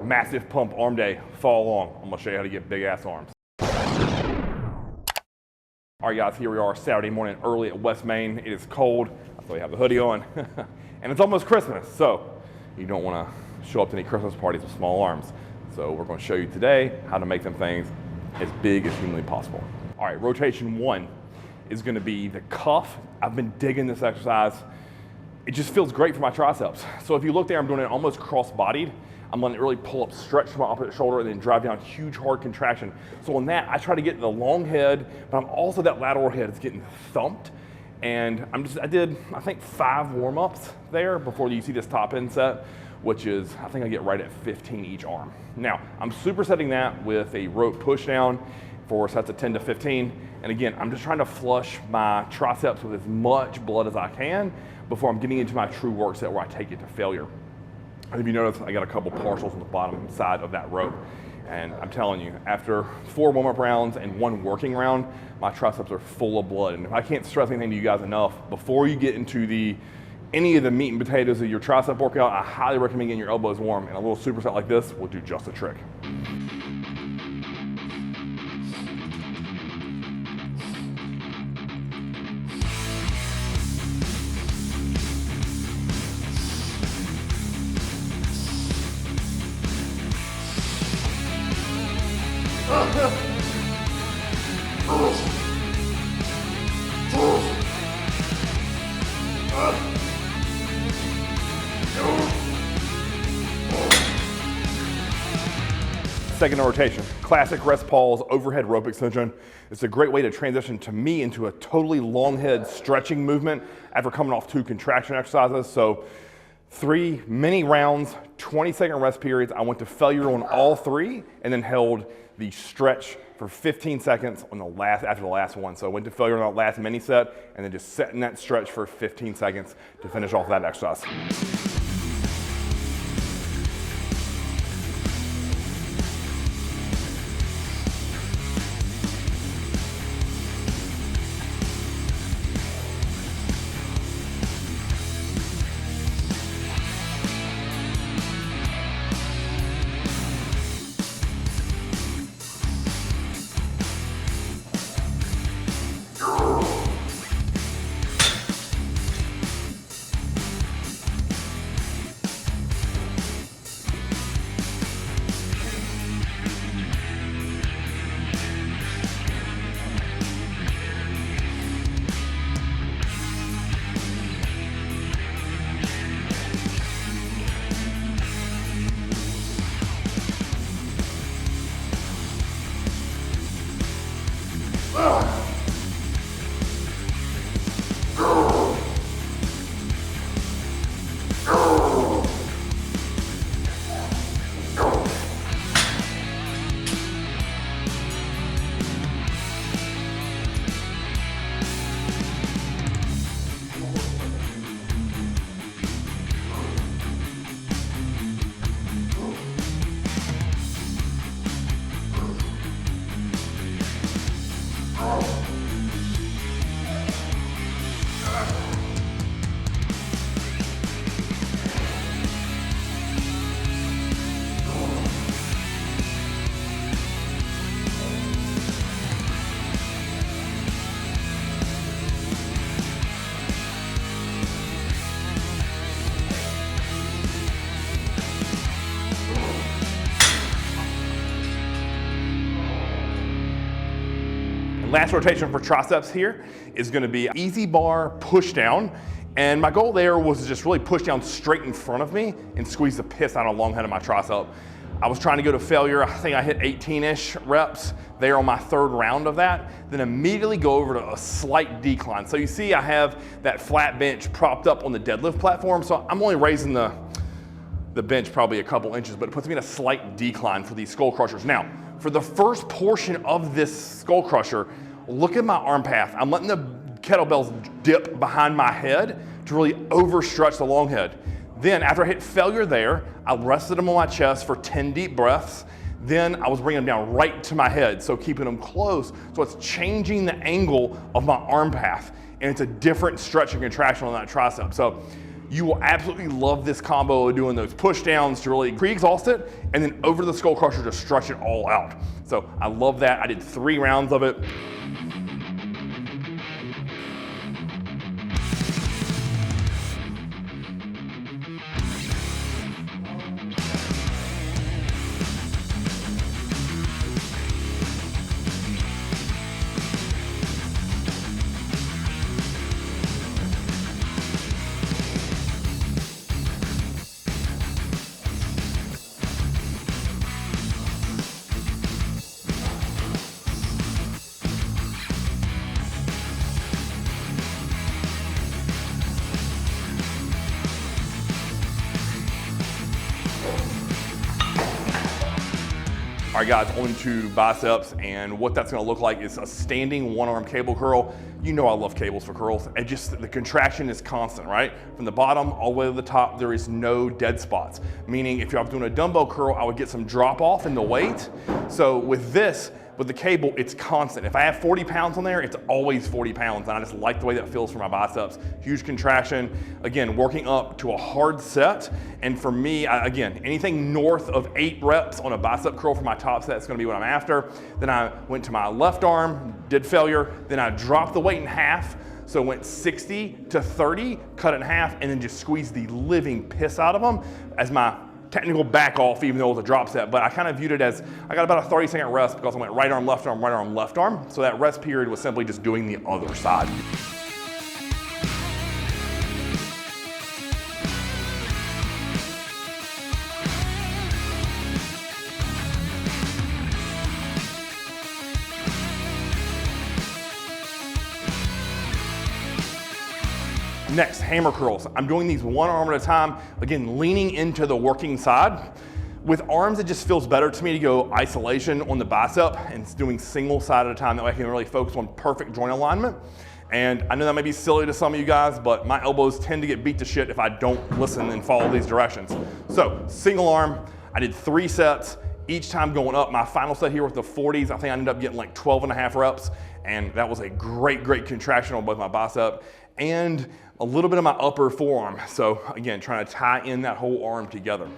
massive pump arm day, follow along. I'm gonna show you how to get big ass arms. All right guys, here we are Saturday morning early at West Main. It is cold, that's why we have the hoodie on. And it's almost Christmas, so you don't wanna show up to any Christmas parties with small arms. So we're gonna show you today how to make them things as big as humanly possible. All right, rotation 1 is gonna be the cuff. I've been digging this exercise. It just feels great for my triceps. So if you look there, I'm doing it almost cross-bodied. I'm letting it really pull up, stretch my opposite shoulder, and then drive down huge, hard contraction. So on that, I try to get the long head, but I'm also that lateral head is getting thumped. And I did, I think 5 warm-ups there before you see this top end set, which is, I think I get right at 15 each arm. Now, I'm supersetting that with a rope push down for sets of 10 to 15. And again, I'm just trying to flush my triceps with as much blood as I can before I'm getting into my true work set where I take it to failure. And if you notice, I got a couple partials on the bottom side of that rope. And I'm telling you, after 4 warm-up rounds and 1 working round, my triceps are full of blood. And if I can't stress anything to you guys enough, before you get into any of the meat and potatoes of your tricep workout, I highly recommend getting your elbows warm. And a little superset like this will do just the trick. Second rotation, classic rest pause, overhead rope extension. It's a great way to transition to me into a totally long head stretching movement after coming off 2 contraction exercises. So 3 mini rounds, 20-second rest periods. I went to failure on all 3 and then held the stretch for 15 seconds on after the last one. So I went to failure on that last mini set and then just sat in that stretch for 15 seconds to finish off that exercise. Last rotation for triceps here is gonna be easy bar push down. And my goal there was to just really push down straight in front of me and squeeze the piss out of the long head of my tricep. I was trying to go to failure. I think I hit 18-ish reps there on my 3rd round of that. Then immediately go over to a slight decline. So you see I have that flat bench propped up on the deadlift platform. So I'm only raising the bench probably a couple inches, but it puts me in a slight decline for these skull crushers. Now, for the first portion of this skull crusher, look at my arm path. I'm letting the kettlebells dip behind my head to really overstretch the long head. Then after I hit failure there, I rested them on my chest for 10 deep breaths. Then I was bringing them down right to my head, so keeping them close. So it's changing the angle of my arm path, and it's a different stretch and contraction on that tricep. So You will absolutely love this combo of doing those push downs to really pre-exhaust it, and then over the skull crusher to stretch it all out. So I love that. I did 3 rounds of it. All right guys, on to biceps, and what that's gonna look like is a standing 1-arm cable curl. You know I love cables for curls, and just the contraction is constant, right? From the bottom all the way to the top, there is no dead spots. Meaning if I was doing a dumbbell curl, I would get some drop off in the weight. So with this, with the cable, it's constant. If I have 40 pounds on there, it's always 40 pounds, and I just like the way that feels for my biceps. Huge contraction. Again, working up to a hard set, and for me, again, anything north of 8 reps on a bicep curl for my top set is gonna be what I'm after. Then I went to my left arm, did failure, then I dropped the weight in half, so went 60 to 30, cut it in half, and then just squeezed the living piss out of them as my technical back off, even though it was a drop set. But I kind of viewed it as, I got about a 30-second rest because I went right arm, left arm, right arm, left arm. So that rest period was simply just doing the other side. Next, hammer curls. I'm doing these 1 arm at a time, again, leaning into the working side. With arms, it just feels better to me to go isolation on the bicep and doing single side at a time. That way I can really focus on perfect joint alignment. And I know that may be silly to some of you guys, but my elbows tend to get beat to shit if I don't listen and follow these directions. So, single arm, I did 3 sets, each time going up. My final set here with the 40s, I think I ended up getting like 12.5 reps, and that was a great, great contraction on both my bicep and a little bit of my upper forearm. So again, trying to tie in that whole arm together.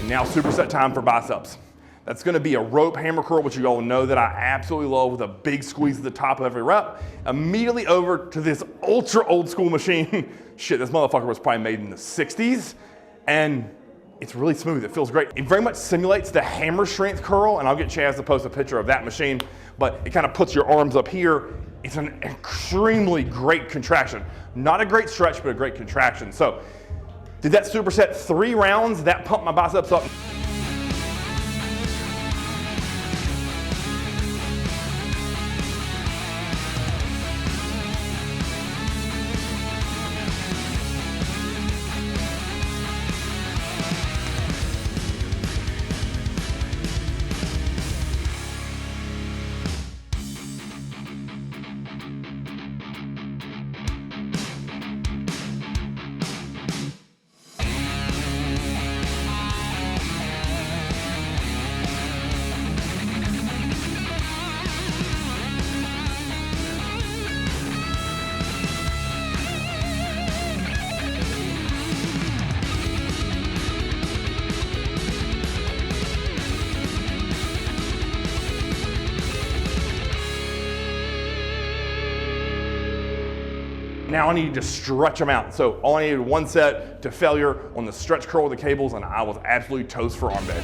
Now superset time for biceps. That's gonna be a rope hammer curl, which you all know that I absolutely love, with a big squeeze at the top of every rep. Immediately over to this ultra old school machine. Shit, this motherfucker was probably made in the 60s, and it's really smooth, it feels great. It very much simulates the hammer strength curl, and I'll get Chaz to post a picture of that machine, but it kind of puts your arms up here. It's an extremely great contraction. Not a great stretch, but a great contraction. So, did that superset 3 rounds, that pumped my biceps up. Now I need to stretch them out. So all I needed 1 set to failure on the stretch curl with the cables, and I was absolutely toast for arm day.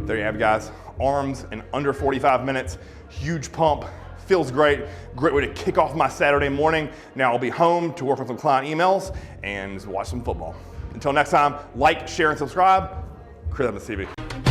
There you have it, guys. Arms in under 45 minutes, huge pump, feels great. Great way to kick off my Saturday morning. Now I'll be home to work on some client emails and watch some football. Until next time, like, share, and subscribe. Chris on the CV.